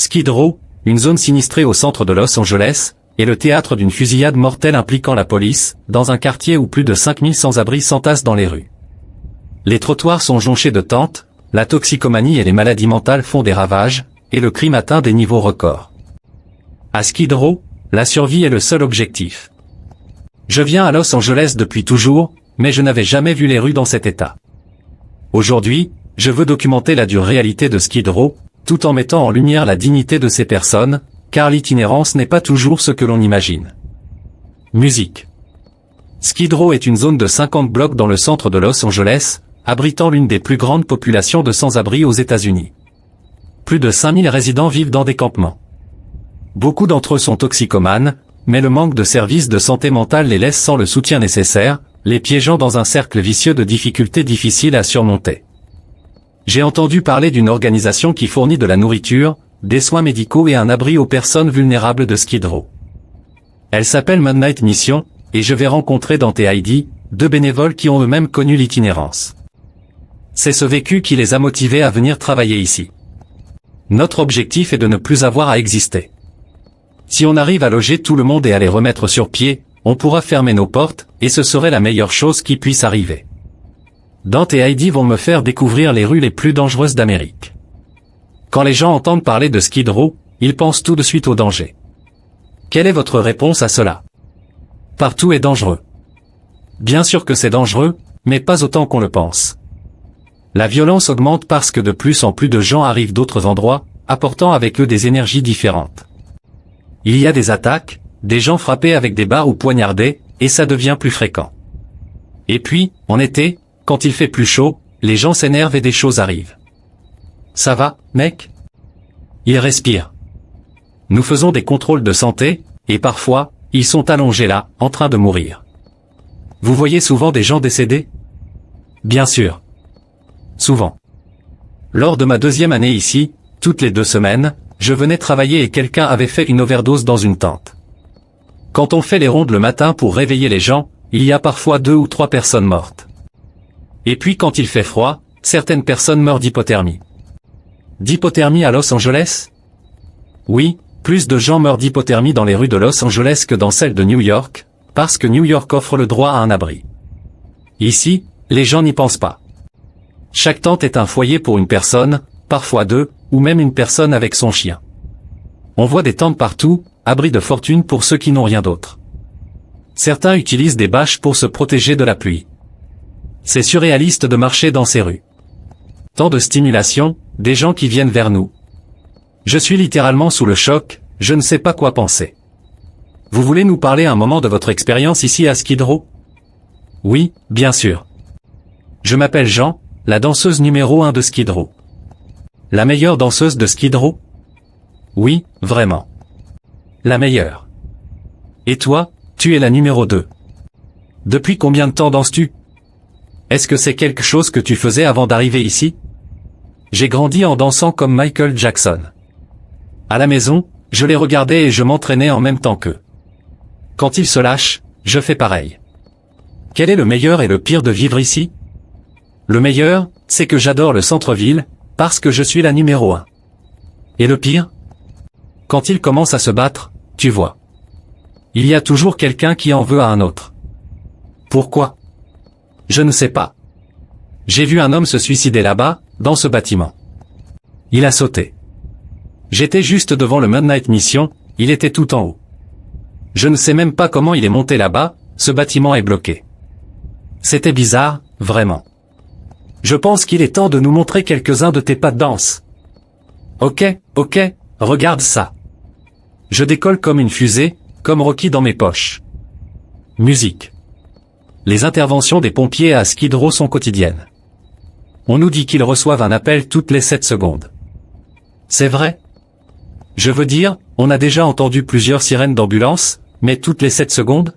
Skid Row, une zone sinistrée au centre de Los Angeles, est le théâtre d'une fusillade mortelle impliquant la police, dans un quartier où plus de 5000 sans-abri s'entassent dans les rues. Les trottoirs sont jonchés de tentes, la toxicomanie et les maladies mentales font des ravages, et le crime atteint des niveaux records. À Skid Row, la survie est le seul objectif. Je viens à Los Angeles depuis toujours, mais je n'avais jamais vu les rues dans cet état. Aujourd'hui, je veux documenter la dure réalité de Skid Row, tout en mettant en lumière la dignité de ces personnes, car l'itinérance n'est pas toujours ce que l'on imagine. Musique. Skid Row est une zone de 50 blocs dans le centre de Los Angeles, abritant l'une des plus grandes populations de sans-abri aux États-Unis. Plus de 5000 résidents vivent dans des campements. Beaucoup d'entre eux sont toxicomanes, mais le manque de services de santé mentale les laisse sans le soutien nécessaire, les piégeant dans un cercle vicieux de difficultés difficiles à surmonter. J'ai entendu parler d'une organisation qui fournit de la nourriture, des soins médicaux et un abri aux personnes vulnérables de Skid Row. Elle s'appelle Midnight Mission, et je vais rencontrer Dante et Heidi, deux bénévoles qui ont eux-mêmes connu l'itinérance. C'est ce vécu qui les a motivés à venir travailler ici. Notre objectif est de ne plus avoir à exister. Si on arrive à loger tout le monde et à les remettre sur pied, on pourra fermer nos portes, et ce serait la meilleure chose qui puisse arriver. Dante et Heidi vont me faire découvrir les rues les plus dangereuses d'Amérique. Quand les gens entendent parler de Skid Row, ils pensent tout de suite au danger. Quelle est votre réponse à cela? Partout est dangereux. Bien sûr que c'est dangereux, mais pas autant qu'on le pense. La violence augmente parce que de plus en plus de gens arrivent d'autres endroits, apportant avec eux des énergies différentes. Il y a des attaques, des gens frappés avec des barres ou poignardés, et ça devient plus fréquent. Et puis, en été, quand il fait plus chaud, les gens s'énervent et des choses arrivent. Ça va, mec? Ils respirent. Nous faisons des contrôles de santé, et parfois, ils sont allongés là, en train de mourir. Vous voyez souvent des gens décédés? Bien sûr. Souvent. Lors de ma 2e année ici, toutes les 2 semaines, je venais travailler et quelqu'un avait fait une overdose dans une tente. Quand on fait les rondes le matin pour réveiller les gens, il y a parfois 2 ou 3 personnes mortes. Et puis quand il fait froid, certaines personnes meurent d'hypothermie. D'hypothermie à Los Angeles? Oui, plus de gens meurent d'hypothermie dans les rues de Los Angeles que dans celles de New York, parce que New York offre le droit à un abri. Ici, les gens n'y pensent pas. Chaque tente est un foyer pour une personne, parfois 2, ou même une personne avec son chien. On voit des tentes partout, abris de fortune pour ceux qui n'ont rien d'autre. Certains utilisent des bâches pour se protéger de la pluie. C'est surréaliste de marcher dans ces rues. Tant de stimulation, des gens qui viennent vers nous. Je suis littéralement sous le choc, je ne sais pas quoi penser. Vous voulez nous parler un moment de votre expérience ici à Skid Row? Oui, bien sûr. Je m'appelle Jean, la danseuse numéro 1 de Skid Row. La meilleure danseuse de Skid Row? Oui, vraiment. La meilleure. Et toi, tu es la numéro 2. Depuis combien de temps danses-tu? Est-ce que c'est quelque chose que tu faisais avant d'arriver ici? J'ai grandi en dansant comme Michael Jackson. À la maison, je les regardais et je m'entraînais en même temps qu'eux. Quand ils se lâchent, je fais pareil. Quel est le meilleur et le pire de vivre ici? Le meilleur, c'est que j'adore le centre-ville, parce que je suis la numéro 1. Et le pire? Quand ils commencent à se battre, tu vois. Il y a toujours quelqu'un qui en veut à un autre. Pourquoi? Je ne sais pas. J'ai vu un homme se suicider là-bas, dans ce bâtiment. Il a sauté. J'étais juste devant le Midnight Mission, il était tout en haut. Je ne sais même pas comment il est monté là-bas, ce bâtiment est bloqué. C'était bizarre, vraiment. Je pense qu'il est temps de nous montrer quelques-uns de tes pas de danse. Ok, regarde ça. Je décolle comme une fusée, comme Rocky dans mes poches. Musique. Les interventions des pompiers à Skid Row sont quotidiennes. On nous dit qu'ils reçoivent un appel toutes les 7 secondes. C'est vrai? Je veux dire, on a déjà entendu plusieurs sirènes d'ambulance, mais toutes les 7 secondes?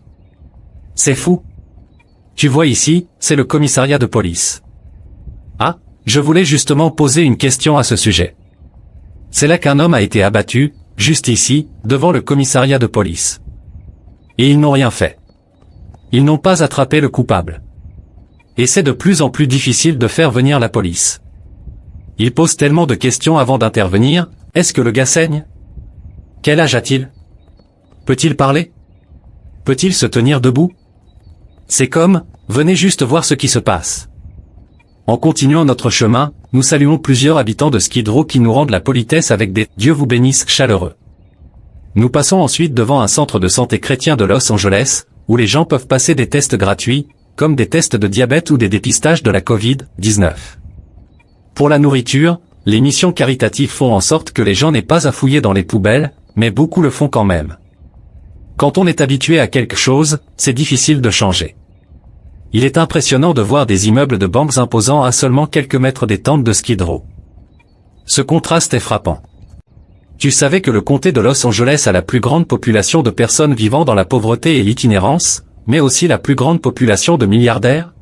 C'est fou. Tu vois ici, c'est le commissariat de police. Ah, je voulais justement poser une question à ce sujet. C'est là qu'un homme a été abattu, juste ici, devant le commissariat de police. Et ils n'ont rien fait. Ils n'ont pas attrapé le coupable. Et c'est de plus en plus difficile de faire venir la police. Ils posent tellement de questions avant d'intervenir, Est-ce que le gars saigne? Quel âge a-t-il? Peut-il parler? Peut-il se tenir debout? C'est comme, venez juste voir ce qui se passe. En continuant notre chemin, nous saluons plusieurs habitants de Skid Row qui nous rendent la politesse avec des « Dieu vous bénisse » chaleureux. Nous passons ensuite devant un centre de santé chrétien de Los Angeles, où les gens peuvent passer des tests gratuits, comme des tests de diabète ou des dépistages de la Covid-19. Pour la nourriture, les missions caritatives font en sorte que les gens n'aient pas à fouiller dans les poubelles, mais beaucoup le font quand même. Quand on est habitué à quelque chose, c'est difficile de changer. Il est impressionnant de voir des immeubles de banques imposants à seulement quelques mètres des tentes de Skid Row. Ce contraste est frappant. Tu savais que le comté de Los Angeles a la plus grande population de personnes vivant dans la pauvreté et l'itinérance, mais aussi la plus grande population de milliardaires?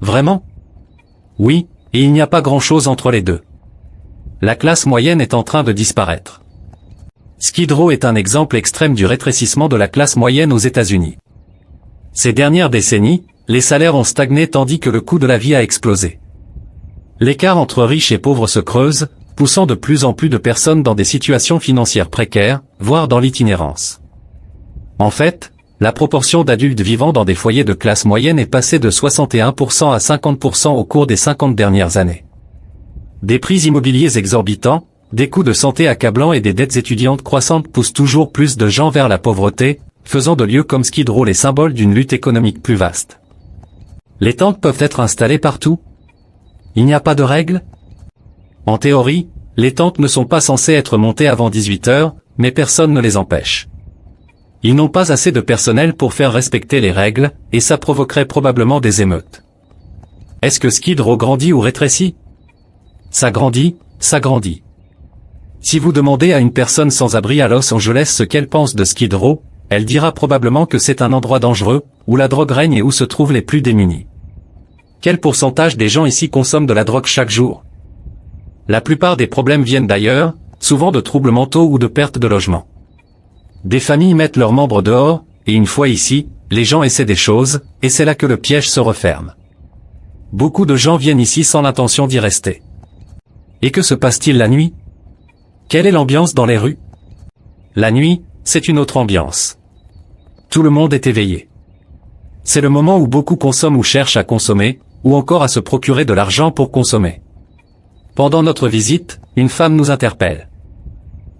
Vraiment? Oui, et il n'y a pas grand-chose entre les deux. La classe moyenne est en train de disparaître. Skid Row est un exemple extrême du rétrécissement de la classe moyenne aux États-Unis. Ces dernières décennies, les salaires ont stagné tandis que le coût de la vie a explosé. L'écart entre riches et pauvres se creuse, poussant de plus en plus de personnes dans des situations financières précaires, voire dans l'itinérance. En fait, la proportion d'adultes vivant dans des foyers de classe moyenne est passée de 61% à 50% au cours des 50 dernières années. Des prix immobiliers exorbitants, des coûts de santé accablants et des dettes étudiantes croissantes poussent toujours plus de gens vers la pauvreté, faisant de lieux comme Skid Row les symboles d'une lutte économique plus vaste. Les tentes peuvent être installées partout? Il n'y a pas de règles? En théorie, les tentes ne sont pas censées être montées avant 18 heures, mais personne ne les empêche. Ils n'ont pas assez de personnel pour faire respecter les règles, et ça provoquerait probablement des émeutes. Est-ce que Skid Row grandit ou rétrécit? Ça grandit, ça grandit. Si vous demandez à une personne sans abri à Los Angeles ce qu'elle pense de Skid Row, elle dira probablement que c'est un endroit dangereux, où la drogue règne et où se trouvent les plus démunis. Quel pourcentage des gens ici consomment de la drogue chaque jour? La plupart des problèmes viennent d'ailleurs, souvent de troubles mentaux ou de perte de logement. Des familles mettent leurs membres dehors, et une fois ici, les gens essaient des choses, et c'est là que le piège se referme. Beaucoup de gens viennent ici sans l'intention d'y rester. Et que se passe-t-il la nuit? Quelle est l'ambiance dans les rues? La nuit, c'est une autre ambiance. Tout le monde est éveillé. C'est le moment où beaucoup consomment ou cherchent à consommer, ou encore à se procurer de l'argent pour consommer. Pendant notre visite, une femme nous interpelle.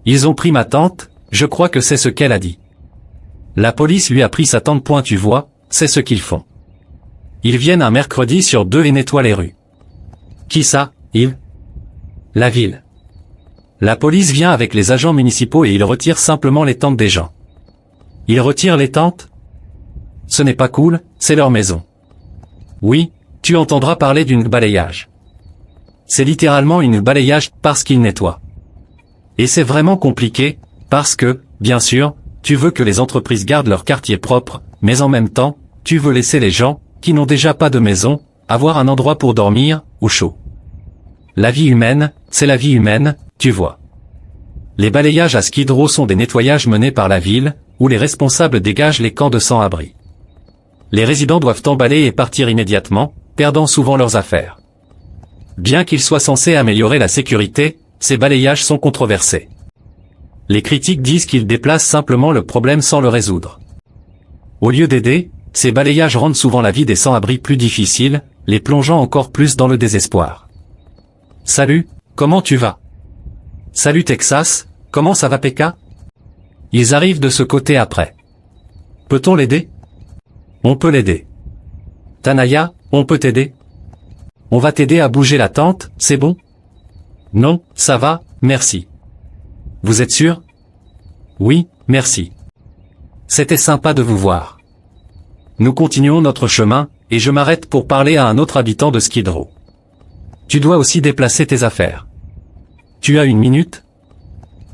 Ils ont pris ma tante, je crois que c'est ce qu'elle a dit. La police lui a pris sa tante. Tu vois, c'est ce qu'ils font. Ils viennent un mercredi sur 2 et nettoient les rues. Qui ça, Yves? La ville. La police vient avec les agents municipaux et ils retirent simplement les tentes des gens. Ils retirent les tentes? Ce n'est pas cool, c'est leur maison. Oui, tu entendras parler d'une balayage. C'est littéralement une balayage parce qu'ils nettoient. Et c'est vraiment compliqué, parce que, bien sûr, tu veux que les entreprises gardent leur quartier propre, mais en même temps, tu veux laisser les gens, qui n'ont déjà pas de maison, avoir un endroit pour dormir, ou chaud. La vie humaine, c'est la vie humaine, tu vois. Les balayages à Skid Row sont des nettoyages menés par la ville, où les responsables dégagent les camps de sans-abri. Les résidents doivent emballer et partir immédiatement, perdant souvent leurs affaires. Bien qu'ils soient censés améliorer la sécurité, ces balayages sont controversés. Les critiques disent qu'ils déplacent simplement le problème sans le résoudre. Au lieu d'aider, ces balayages rendent souvent la vie des sans-abri plus difficile, les plongeant encore plus dans le désespoir. Salut, comment tu vas? Salut Texas, comment ça va PK? Ils arrivent de ce côté après. Peut-on l'aider? On peut l'aider. Tanaya, on peut t'aider? On va t'aider à bouger la tente, c'est bon? Non, ça va, merci. Vous êtes sûr? Oui, merci. C'était sympa de vous voir. Nous continuons notre chemin, et je m'arrête pour parler à un autre habitant de Skid Row. Tu dois aussi déplacer tes affaires. Tu as 1 minute?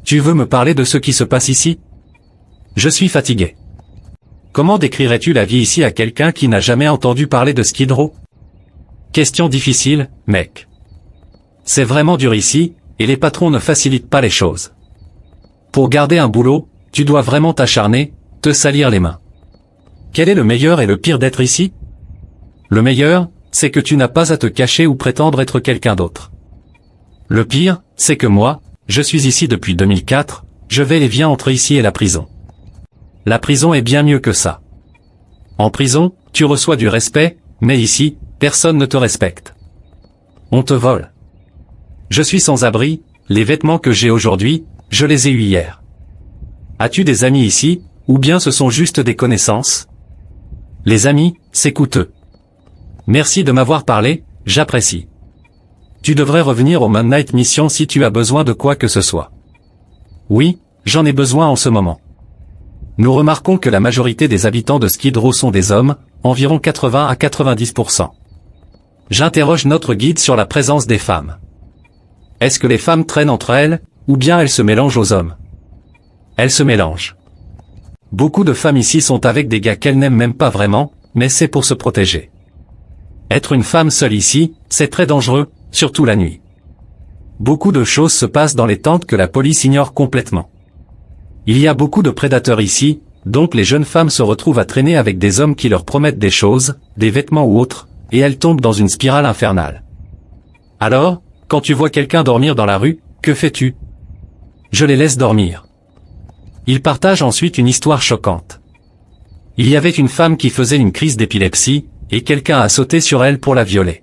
Tu veux me parler de ce qui se passe ici? Je suis fatigué. Comment décrirais-tu la vie ici à quelqu'un qui n'a jamais entendu parler de Skid Row? Question difficile, mec. C'est vraiment dur ici, et les patrons ne facilitent pas les choses. Pour garder un boulot, tu dois vraiment t'acharner, te salir les mains. Quel est le meilleur et le pire d'être ici? Le meilleur, c'est que tu n'as pas à te cacher ou prétendre être quelqu'un d'autre. Le pire, c'est que moi, je suis ici depuis 2004, je vais et viens entre ici et la prison. La prison est bien mieux que ça. En prison, tu reçois du respect, mais ici, personne ne te respecte. On te vole. Je suis sans abri, les vêtements que j'ai aujourd'hui, je les ai eus hier. As-tu des amis ici, ou bien ce sont juste des connaissances? Les amis, c'est coûteux. Merci de m'avoir parlé, j'apprécie. Tu devrais revenir au Midnight Mission si tu as besoin de quoi que ce soit. Oui, j'en ai besoin en ce moment. Nous remarquons que la majorité des habitants de Skid Row sont des hommes, environ 80 à 90%. J'interroge notre guide sur la présence des femmes. Est-ce que les femmes traînent entre elles, ou bien elles se mélangent aux hommes? Elles se mélangent. Beaucoup de femmes ici sont avec des gars qu'elles n'aiment même pas vraiment, mais c'est pour se protéger. Être une femme seule ici, c'est très dangereux, surtout la nuit. Beaucoup de choses se passent dans les tentes que la police ignore complètement. Il y a beaucoup de prédateurs ici, donc les jeunes femmes se retrouvent à traîner avec des hommes qui leur promettent des choses, des vêtements ou autres, et elles tombent dans une spirale infernale. Alors, quand tu vois quelqu'un dormir dans la rue, que fais-tu? Je les laisse dormir. Ils partagent ensuite une histoire choquante. Il y avait une femme qui faisait une crise d'épilepsie, et quelqu'un a sauté sur elle pour la violer.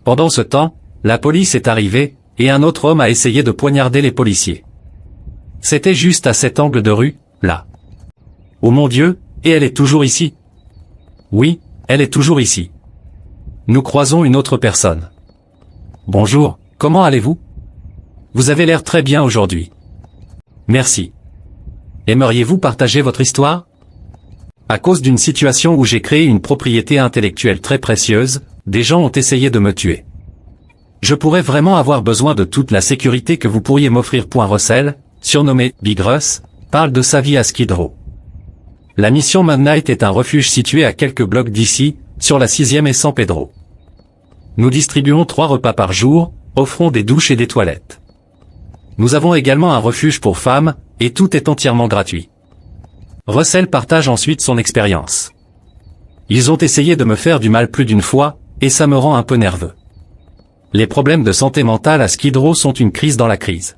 Pendant ce temps, la police est arrivée, et un autre homme a essayé de poignarder les policiers. C'était juste à cet angle de rue, là. Oh mon Dieu, et elle est toujours ici. Oui, elle est toujours ici. Nous croisons une autre personne. Bonjour, comment allez-vous? Vous avez l'air très bien aujourd'hui. Merci. Aimeriez-vous partager votre histoire? À cause d'une situation où j'ai créé une propriété intellectuelle très précieuse, des gens ont essayé de me tuer. Je pourrais vraiment avoir besoin de toute la sécurité que vous pourriez m'offrir. Russell, surnommé Big Russ, parle de sa vie à Skid Row. La mission Midnight est un refuge situé à quelques blocs d'ici, sur la 6e et San Pedro. Nous distribuons 3 repas par jour, offrons des douches et des toilettes. Nous avons également un refuge pour femmes, et tout est entièrement gratuit. Russell partage ensuite son expérience. Ils ont essayé de me faire du mal plus d'une fois, et ça me rend un peu nerveux. Les problèmes de santé mentale à Skid Row sont une crise dans la crise.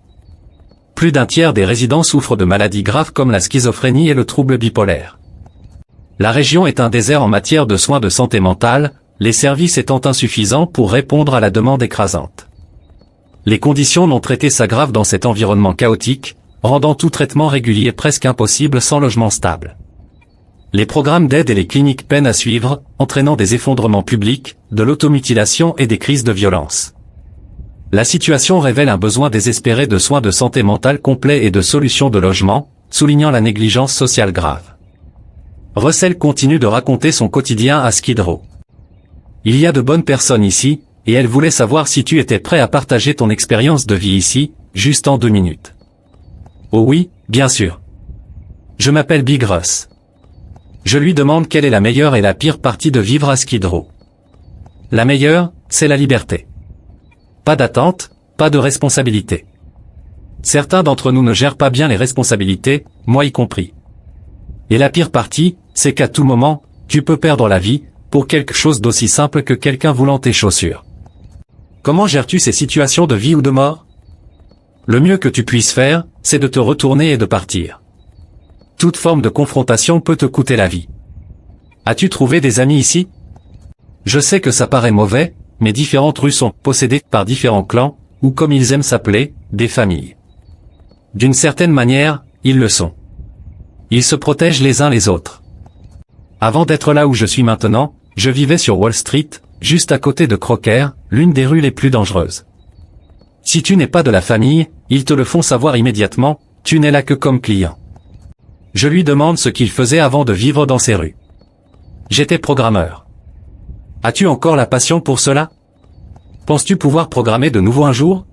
Plus d'un tiers des résidents souffrent de maladies graves comme la schizophrénie et le trouble bipolaire. La région est un désert en matière de soins de santé mentale, les services étant insuffisants pour répondre à la demande écrasante. Les conditions non traitées s'aggravent dans cet environnement chaotique, rendant tout traitement régulier presque impossible sans logement stable. Les programmes d'aide et les cliniques peinent à suivre, entraînant des effondrements publics, de l'automutilation et des crises de violence. La situation révèle un besoin désespéré de soins de santé mentale complets et de solutions de logement, soulignant la négligence sociale grave. Russell continue de raconter son quotidien à Skid Row. Il y a de bonnes personnes ici, et elle voulait savoir si tu étais prêt à partager ton expérience de vie ici, juste en 2 minutes. Oh oui, bien sûr. Je m'appelle Big Russ. Je lui demande quelle est la meilleure et la pire partie de vivre à Skid Row. La meilleure, c'est la liberté. Pas d'attente, pas de responsabilité. Certains d'entre nous ne gèrent pas bien les responsabilités, moi y compris. Et la pire partie, c'est qu'à tout moment, tu peux perdre la vie, pour quelque chose d'aussi simple que quelqu'un voulant tes chaussures. Comment gères-tu ces situations de vie ou de mort? Le mieux que tu puisses faire, c'est de te retourner et de partir. Toute forme de confrontation peut te coûter la vie. As-tu trouvé des amis ici? Je sais que ça paraît mauvais, mais différentes rues sont possédées par différents clans, ou comme ils aiment s'appeler, des familles. D'une certaine manière, ils le sont. Ils se protègent les uns les autres. Avant d'être là où je suis maintenant, je vivais sur Wall Street, juste à côté de Crocker, l'une des rues les plus dangereuses. Si tu n'es pas de la famille, ils te le font savoir immédiatement, tu n'es là que comme client. Je lui demande ce qu'il faisait avant de vivre dans ces rues. J'étais programmeur. As-tu encore la passion pour cela? Penses-tu pouvoir programmer de nouveau un jour?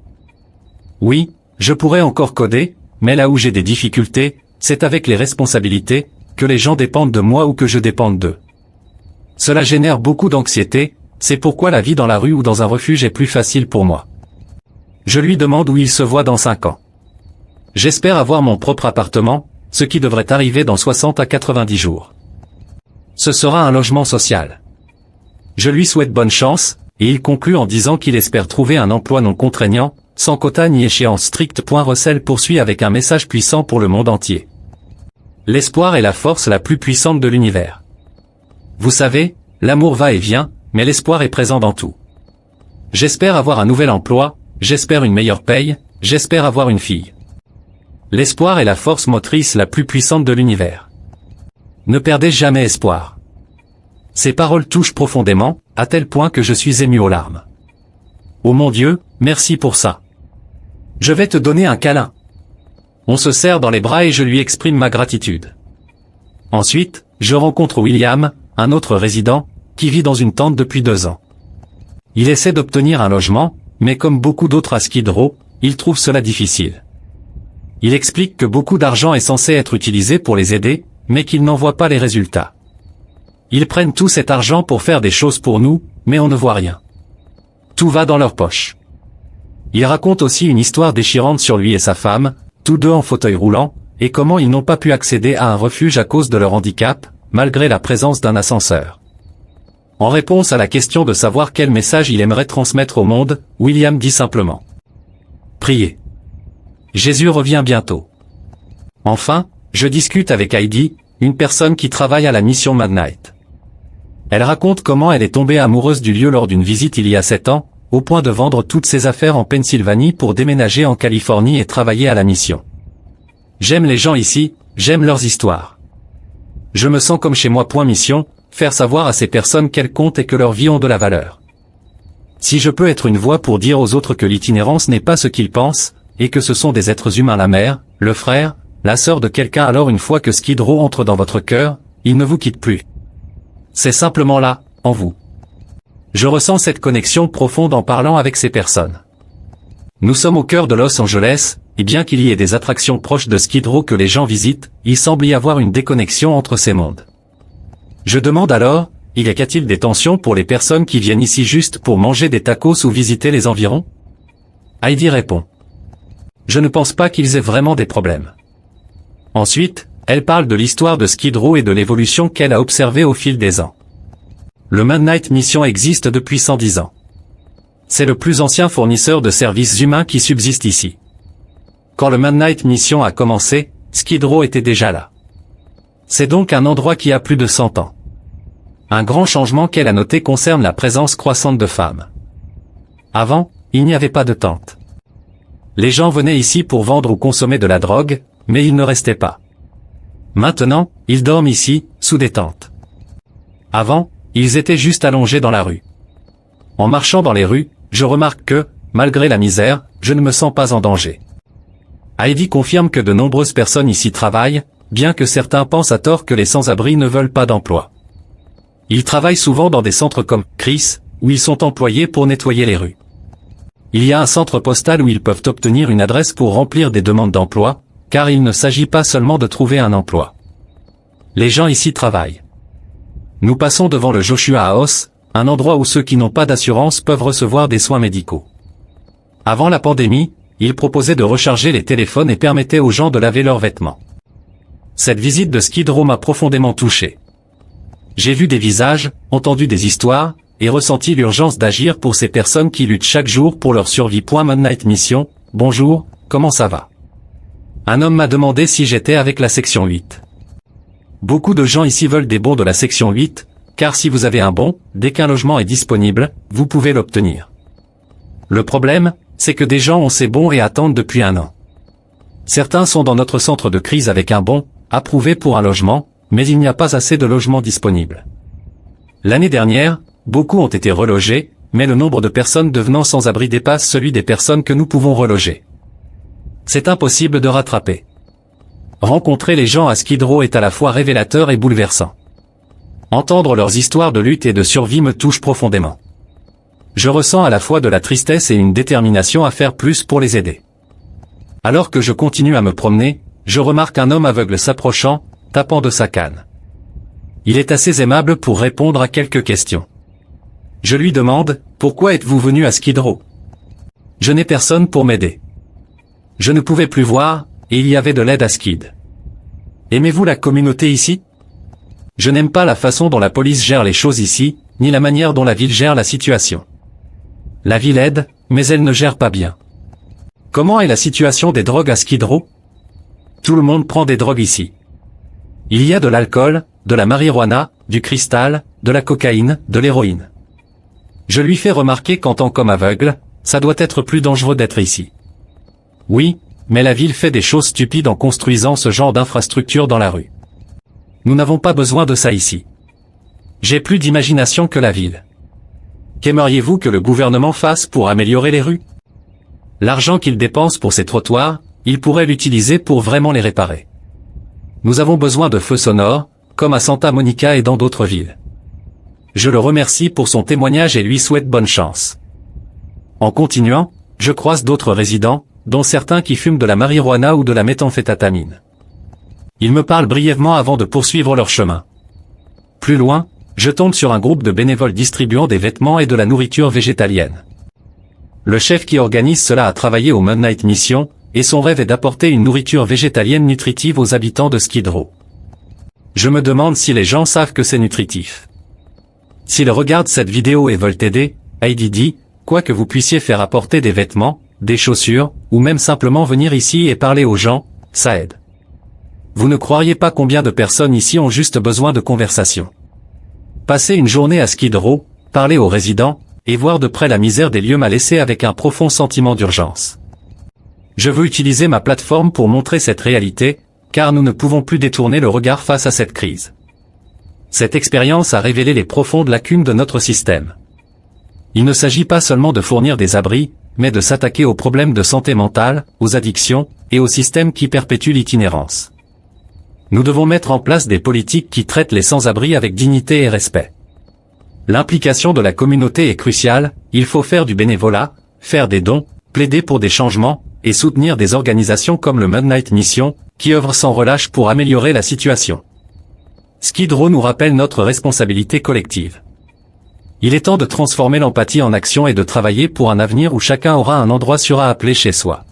Oui, je pourrais encore coder, mais là où j'ai des difficultés, c'est avec les responsabilités, que les gens dépendent de moi ou que je dépende d'eux. Cela génère beaucoup d'anxiété, c'est pourquoi la vie dans la rue ou dans un refuge est plus facile pour moi. Je lui demande où il se voit dans 5 ans. J'espère avoir mon propre appartement, ce qui devrait arriver dans 60 à 90 jours. Ce sera un logement social. Je lui souhaite bonne chance, et il conclut en disant qu'il espère trouver un emploi non contraignant, sans quota ni échéance stricte. Russell poursuit avec un message puissant pour le monde entier. L'espoir est la force la plus puissante de l'univers. Vous savez, l'amour va et vient, mais l'espoir est présent dans tout. J'espère avoir un nouvel emploi, j'espère une meilleure paye, j'espère avoir une fille. L'espoir est la force motrice la plus puissante de l'univers. Ne perdez jamais espoir. Ces paroles touchent profondément, à tel point que je suis ému aux larmes. Oh mon Dieu, merci pour ça. Je vais te donner un câlin. On se serre dans les bras et je lui exprime ma gratitude. Ensuite, je rencontre William, un autre résident, qui vit dans une tente depuis 2 ans. Il essaie d'obtenir un logement, mais comme beaucoup d'autres à Skid Row, il trouve cela difficile. Il explique que beaucoup d'argent est censé être utilisé pour les aider, mais qu'ils n'en voient pas les résultats. Ils prennent tout cet argent pour faire des choses pour nous, mais on ne voit rien. Tout va dans leur poche. Il raconte aussi une histoire déchirante sur lui et sa femme, tous deux en fauteuil roulant, et comment ils n'ont pas pu accéder à un refuge à cause de leur handicap, malgré la présence d'un ascenseur. En réponse à la question de savoir quel message il aimerait transmettre au monde, William dit simplement « Priez. Jésus revient bientôt. » Enfin, je discute avec Heidi, une personne qui travaille à la mission Midnight. Elle raconte comment elle est tombée amoureuse du lieu lors d'une visite il y a 7 ans, au point de vendre toutes ses affaires en Pennsylvanie pour déménager en Californie et travailler à la mission. J'aime les gens ici, j'aime leurs histoires. Je me sens comme chez moi. Mission, faire savoir à ces personnes qu'elles comptent et que leurs vies ont de la valeur. Si je peux être une voix pour dire aux autres que l'itinérance n'est pas ce qu'ils pensent, et que ce sont des êtres humains, la mère, le frère, la sœur de quelqu'un, alors une fois que Skid Row entre dans votre cœur, il ne vous quitte plus. C'est simplement là, en vous. Je ressens cette connexion profonde en parlant avec ces personnes. Nous sommes au cœur de Los Angeles, et bien qu'il y ait des attractions proches de Skid Row que les gens visitent, il semble y avoir une déconnexion entre ces mondes. Je demande alors, y a-t-il des tensions pour les personnes qui viennent ici juste pour manger des tacos ou visiter les environs? Heidi répond. Je ne pense pas qu'ils aient vraiment des problèmes. Ensuite, elle parle de l'histoire de Skid Row et de l'évolution qu'elle a observée au fil des ans. Le Midnight Mission existe depuis 110 ans. C'est le plus ancien fournisseur de services humains qui subsiste ici. Quand le Midnight Mission a commencé, Skid Row était déjà là. C'est donc un endroit qui a plus de 100 ans. Un grand changement qu'elle a noté concerne la présence croissante de femmes. Avant, il n'y avait pas de tente. Les gens venaient ici pour vendre ou consommer de la drogue, mais ils ne restaient pas. Maintenant, ils dorment ici, sous des tentes. Avant, ils étaient juste allongés dans la rue. En marchant dans les rues, je remarque que, malgré la misère, je ne me sens pas en danger. Heidi confirme que de nombreuses personnes ici travaillent, bien que certains pensent à tort que les sans-abri ne veulent pas d'emploi. Ils travaillent souvent dans des centres comme Chris, où ils sont employés pour nettoyer les rues. Il y a un centre postal où ils peuvent obtenir une adresse pour remplir des demandes d'emploi, car il ne s'agit pas seulement de trouver un emploi. Les gens ici travaillent. Nous passons devant le Joshua House, un endroit où ceux qui n'ont pas d'assurance peuvent recevoir des soins médicaux. Avant la pandémie, ils proposaient de recharger les téléphones et permettaient aux gens de laver leurs vêtements. Cette visite de Skid Row m'a profondément touché. J'ai vu des visages, entendu des histoires, et ressenti l'urgence d'agir pour ces personnes qui luttent chaque jour pour leur survie. Midnight Mission, bonjour, comment ça va? Un homme m'a demandé si j'étais avec la section 8. Beaucoup de gens ici veulent des bons de la section 8, car si vous avez un bon, dès qu'un logement est disponible, vous pouvez l'obtenir. Le problème, c'est que des gens ont ces bons et attendent depuis 1 an. Certains sont dans notre centre de crise avec un bon, approuvé pour un logement, mais il n'y a pas assez de logements disponibles. L'année dernière, beaucoup ont été relogés, mais le nombre de personnes devenant sans abri dépasse celui des personnes que nous pouvons reloger. C'est impossible de rattraper. Rencontrer les gens à Skid Row est à la fois révélateur et bouleversant. Entendre leurs histoires de lutte et de survie me touche profondément. Je ressens à la fois de la tristesse et une détermination à faire plus pour les aider. Alors que je continue à me promener, je remarque un homme aveugle s'approchant, tapant de sa canne. Il est assez aimable pour répondre à quelques questions. Je lui demande, pourquoi êtes-vous venu à Skid Row? Je n'ai personne pour m'aider. Je ne pouvais plus voir, et il y avait de l'aide à Skid. Aimez-vous la communauté ici? Je n'aime pas la façon dont la police gère les choses ici, ni la manière dont la ville gère la situation. La ville aide, mais elle ne gère pas bien. Comment est la situation des drogues à Skid Row? Tout le monde prend des drogues ici. Il y a de l'alcool, de la marijuana, du cristal, de la cocaïne, de l'héroïne. Je lui fais remarquer qu'en tant qu'homme aveugle, ça doit être plus dangereux d'être ici. Oui, mais la ville fait des choses stupides en construisant ce genre d'infrastructure dans la rue. Nous n'avons pas besoin de ça ici. J'ai plus d'imagination que la ville. Qu'aimeriez-vous que le gouvernement fasse pour améliorer les rues? L'argent qu'il dépense pour ces trottoirs, il pourrait l'utiliser pour vraiment les réparer. Nous avons besoin de feux sonores, comme à Santa Monica et dans d'autres villes. Je le remercie pour son témoignage et lui souhaite bonne chance. En continuant, je croise d'autres résidents, dont certains qui fument de la marijuana ou de la méthamphétamine. Ils me parlent brièvement avant de poursuivre leur chemin. Plus loin, je tombe sur un groupe de bénévoles distribuant des vêtements et de la nourriture végétalienne. Le chef qui organise cela a travaillé au Midnight Mission, et son rêve est d'apporter une nourriture végétalienne nutritive aux habitants de Skid Row. Je me demande si les gens savent que c'est nutritif. S'ils regardent cette vidéo et veulent aider, Heidi dit, quoi que vous puissiez faire apporter des vêtements, des chaussures, ou même simplement venir ici et parler aux gens, ça aide. Vous ne croiriez pas combien de personnes ici ont juste besoin de conversation. Passer une journée à Skid Row, parler aux résidents, et voir de près la misère des lieux m'a laissé avec un profond sentiment d'urgence. Je veux utiliser ma plateforme pour montrer cette réalité, car nous ne pouvons plus détourner le regard face à cette crise. Cette expérience a révélé les profondes lacunes de notre système. Il ne s'agit pas seulement de fournir des abris, mais de s'attaquer aux problèmes de santé mentale, aux addictions, et aux systèmes qui perpétuent l'itinérance. Nous devons mettre en place des politiques qui traitent les sans-abri avec dignité et respect. L'implication de la communauté est cruciale, il faut faire du bénévolat, faire des dons, plaider pour des changements, et soutenir des organisations comme le Midnight Mission, qui œuvrent sans relâche pour améliorer la situation. Skid Row nous rappelle notre responsabilité collective. Il est temps de transformer l'empathie en action et de travailler pour un avenir où chacun aura un endroit sûr à appeler chez soi.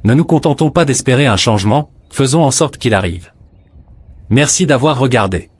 Ne nous contentons pas d'espérer un changement, faisons en sorte qu'il arrive. Merci d'avoir regardé.